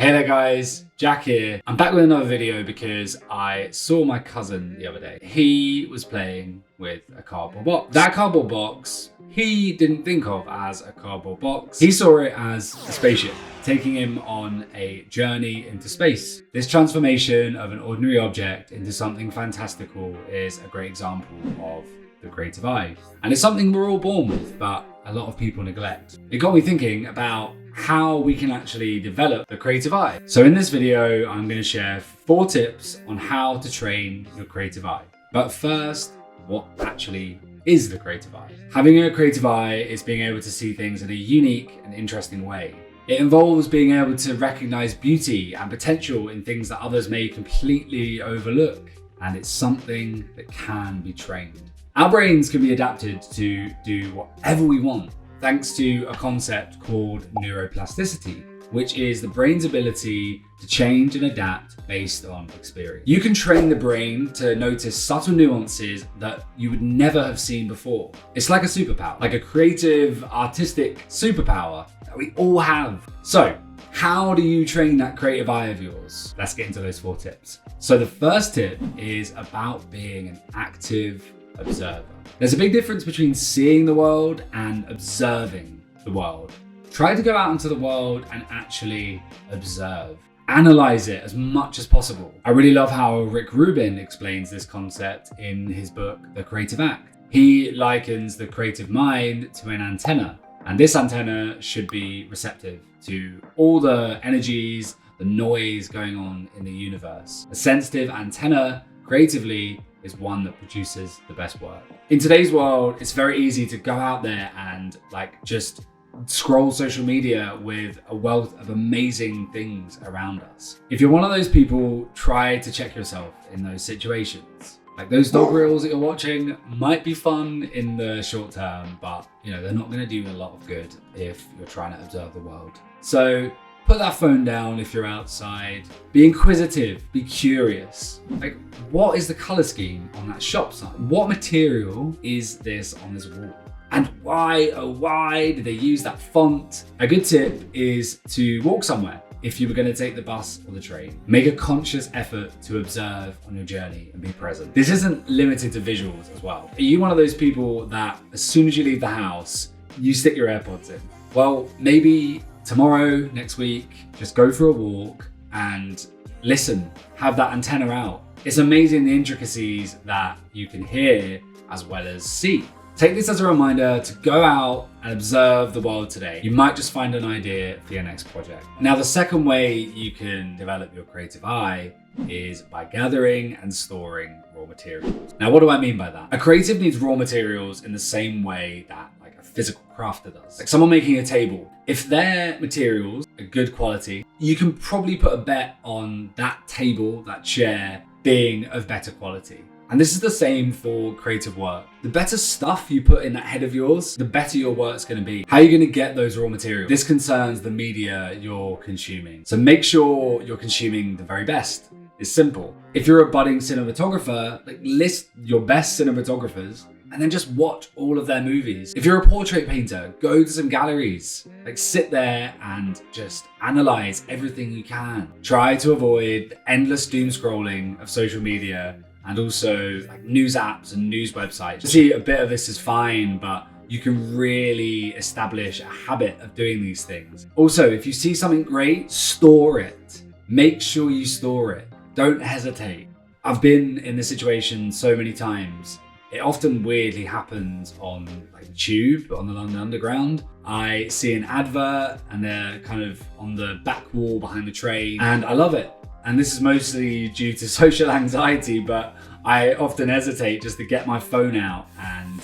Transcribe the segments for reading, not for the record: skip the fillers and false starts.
Hey there guys, Jack here. I'm back with another video because I saw my cousin the other day. He was playing with a cardboard box. That cardboard box, he didn't think of as a cardboard box. He saw it as a spaceship, taking him on a journey into space. This transformation of an ordinary object into something fantastical is a great example of the creative eye. And it's something we're all born with, but a lot of people neglect. It got me thinking about how we can actually develop the creative eye. So in this video, I'm going to share 4 tips on how to train your creative eye. But first, what actually is the creative eye? Having a creative eye is being able to see things in a unique and interesting way. It involves being able to recognize beauty and potential in things that others may completely overlook. And it's something that can be trained. Our brains can be adapted to do whatever we want, thanks to a concept called neuroplasticity, which is the brain's ability to change and adapt based on experience. You can train the brain to notice subtle nuances that you would never have seen before. It's like a superpower, like a creative, artistic superpower that we all have. So, how do you train that creative eye of yours? Let's get into those 4 tips. So the first tip is about being an active observer. There's a big difference between seeing the world and observing the world. Try to go out into the world and actually observe. Analyze it as much as possible. I really love how Rick Rubin explains this concept in his book, The Creative Act. He likens the creative mind to an antenna, and this antenna should be receptive to all the energies, the noise going on in the universe. A sensitive antenna, creatively, is one that produces the best work. In today's world, it's very easy to go out there and just scroll social media with a wealth of amazing things around us. If you're one of those people, try to check yourself in those situations. Like those dog reels that you're watching might be fun in the short term, but they're not gonna do a lot of good if you're trying to observe the world. So put that phone down if you're outside. Be inquisitive, be curious. Like, what is the color scheme on that shop sign? What material is this on this wall? And why, oh why did they use that font? A good tip is to walk somewhere if you were going to take the bus or the train. Make a conscious effort to observe on your journey and be present. This isn't limited to visuals as well. Are you one of those people that as soon as you leave the house, you stick your AirPods in? Well, maybe tomorrow, next week, just go for a walk and listen, have that antenna out. It's amazing the intricacies that you can hear as well as see. Take this as a reminder to go out and observe the world today. You might just find an idea for your next project. Now, the second way you can develop your creative eye is by gathering and storing raw materials. Now, what do I mean by that? A creative needs raw materials in the same way that a physical crafter does. Like someone making a table. If their materials are good quality, you can probably put a bet on that table, that chair, being of better quality. And this is the same for creative work. The better stuff you put in that head of yours, the better your work's gonna be. How are you gonna get those raw materials? This concerns the media you're consuming. So make sure you're consuming the very best. It's simple. If you're a budding cinematographer, list your best cinematographers and then just watch all of their movies. If you're a portrait painter, go to some galleries. Sit there and just analyze everything you can. Try to avoid endless doom scrolling of social media and also news apps and news websites. See, a bit of this is fine, but you can really establish a habit of doing these things. Also, if you see something great, store it. Make sure you store it. Don't hesitate. I've been in this situation so many times. It often weirdly happens on the tube, on the London Underground. I see an advert and they're kind of on the back wall behind the train and I love it. And this is mostly due to social anxiety, but I often hesitate just to get my phone out and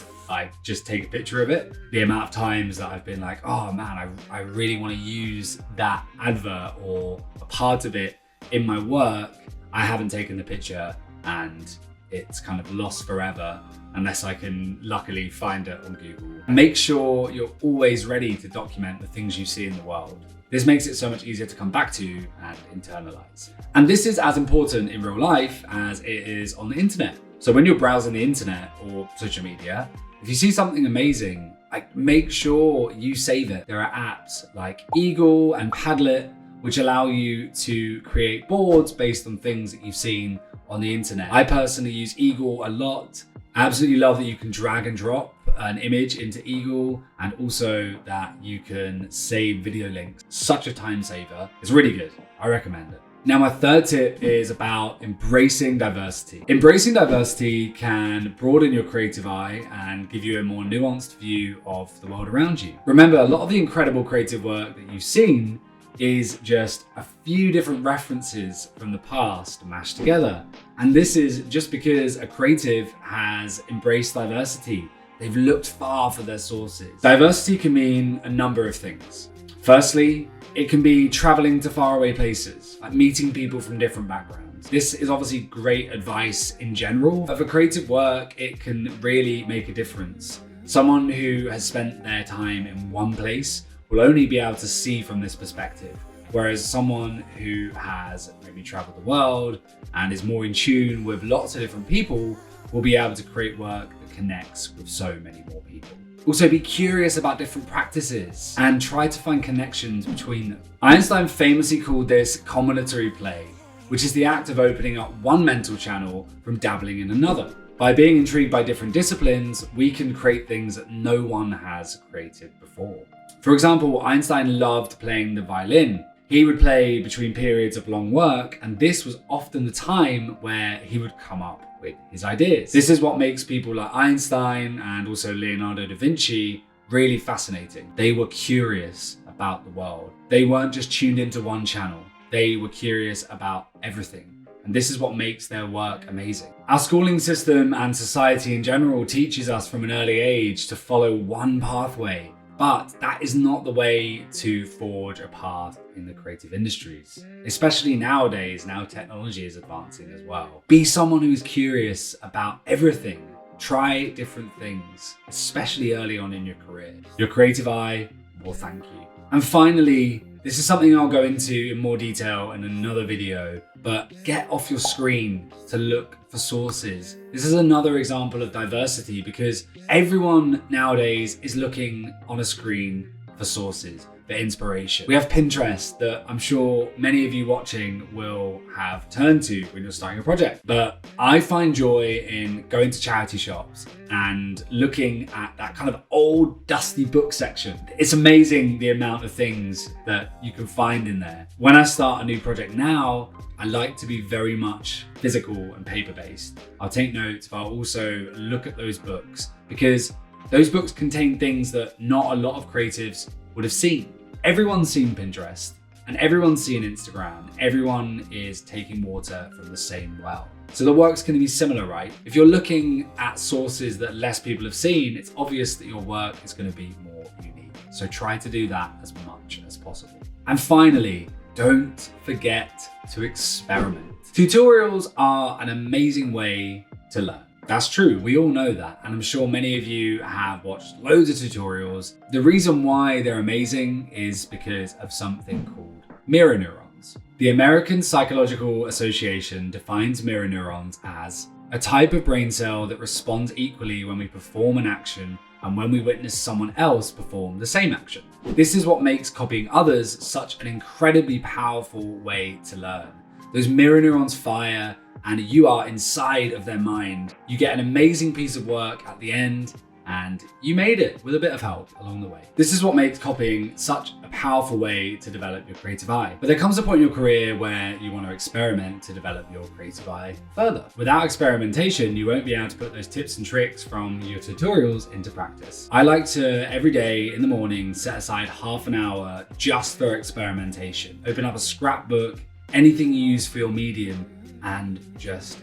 just take a picture of it. The amount of times that I've been like, oh man, I really want to use that advert or a part of it in my work. I haven't taken the picture and it's kind of lost forever unless I can luckily find it on Google. Make sure you're always ready to document the things you see in the world. This makes it so much easier to come back to and internalize. And this is as important in real life as it is on the internet. So when you're browsing the internet or social media, if you see something amazing, make sure you save it. There are apps like Eagle and Padlet which allow you to create boards based on things that you've seen on the internet. I personally use Eagle a lot. I absolutely love that you can drag and drop an image into Eagle, and also that you can save video links. Such a time saver. It's really good. I recommend it. Now, my third tip is about embracing diversity. Embracing diversity can broaden your creative eye and give you a more nuanced view of the world around you. Remember, a lot of the incredible creative work that you've seen is just a few different references from the past mashed together. And this is just because a creative has embraced diversity. They've looked far for their sources. Diversity can mean a number of things. Firstly, it can be traveling to faraway places, like meeting people from different backgrounds. This is obviously great advice in general, but for creative work, it can really make a difference. Someone who has spent their time in one place will only be able to see from this perspective, whereas someone who has maybe traveled the world and is more in tune with lots of different people will be able to create work that connects with so many more people. Also, be curious about different practices and try to find connections between them. Einstein famously called this combinatory play, which is the act of opening up one mental channel from dabbling in another. By being intrigued by different disciplines, we can create things that no one has created before. For example, Einstein loved playing the violin. He would play between periods of long work, and this was often the time where he would come up with his ideas. This is what makes people like Einstein and also Leonardo da Vinci really fascinating. They were curious about the world. They weren't just tuned into one channel. They were curious about everything. And this is what makes their work amazing. Our schooling system and society in general teaches us from an early age to follow one pathway. But that is not the way to forge a path in the creative industries, especially nowadays. Now technology is advancing as well. Be someone who is curious about everything. Try different things, especially early on in your career. Your creative eye will thank you. And finally, this is something I'll go into in more detail in another video, but get off your screen to look for sources. This is another example of diversity because everyone nowadays is looking on a screen for sources, for inspiration. We have Pinterest that I'm sure many of you watching will have turned to when you're starting a project. But I find joy in going to charity shops and looking at that kind of old dusty book section. It's amazing the amount of things that you can find in there. When I start a new project now, I like to be very much physical and paper-based. I'll take notes, but I'll also look at those books because those books contain things that not a lot of creatives would have seen. Everyone's seen Pinterest and everyone's seen Instagram. Everyone is taking water from the same well. So the work's going to be similar, right? If you're looking at sources that less people have seen, it's obvious that your work is going to be more unique. So try to do that as much as possible. And finally, don't forget to experiment. Tutorials are an amazing way to learn. That's true, we all know that, and I'm sure many of you have watched loads of tutorials. The reason why they're amazing is because of something called mirror neurons. The American Psychological Association defines mirror neurons as a type of brain cell that responds equally when we perform an action and when we witness someone else perform the same action. This is what makes copying others such an incredibly powerful way to learn. Those mirror neurons fire and you are inside of their mind. You get an amazing piece of work at the end and you made it with a bit of help along the way. This is what makes copying such a powerful way to develop your creative eye. But there comes a point in your career where you want to experiment to develop your creative eye further. Without experimentation, you won't be able to put those tips and tricks from your tutorials into practice. I like to, every day in the morning, set aside half an hour just for experimentation. Open up a scrapbook, anything you use for your medium, and just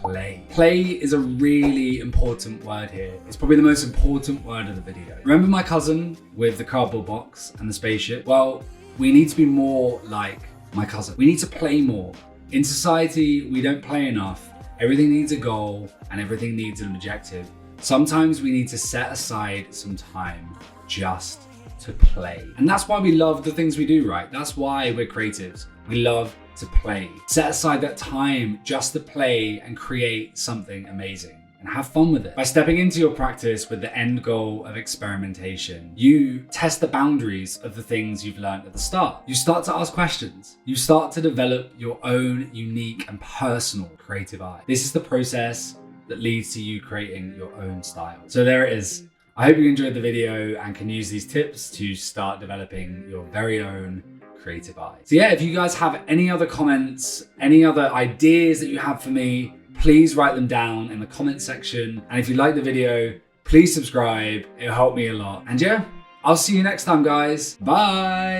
play. Play is a really important word here. It's probably the most important word of the video. Remember my cousin with the cardboard box and the spaceship? Well, we need to be more like my cousin. We need to play more. In society, we don't play enough. Everything needs a goal and everything needs an objective. Sometimes we need to set aside some time just to play. And that's why we love the things we do, right? That's why we're creatives. We love to play. Set aside that time just to play and create something amazing. and have fun with it. By stepping into your practice with the end goal of experimentation, you test the boundaries of the things you've learned at the start. You start to ask questions. You start to develop your own unique and personal creative eye. This is the process that leads to you creating your own style. So there it is. I hope you enjoyed the video and can use these tips to start developing your very own creative eye. So yeah, if you guys have any other comments, any other ideas that you have for me, please write them down in the comment section. And if you like the video, please subscribe. It'll help me a lot. And yeah, I'll see you next time, guys. Bye.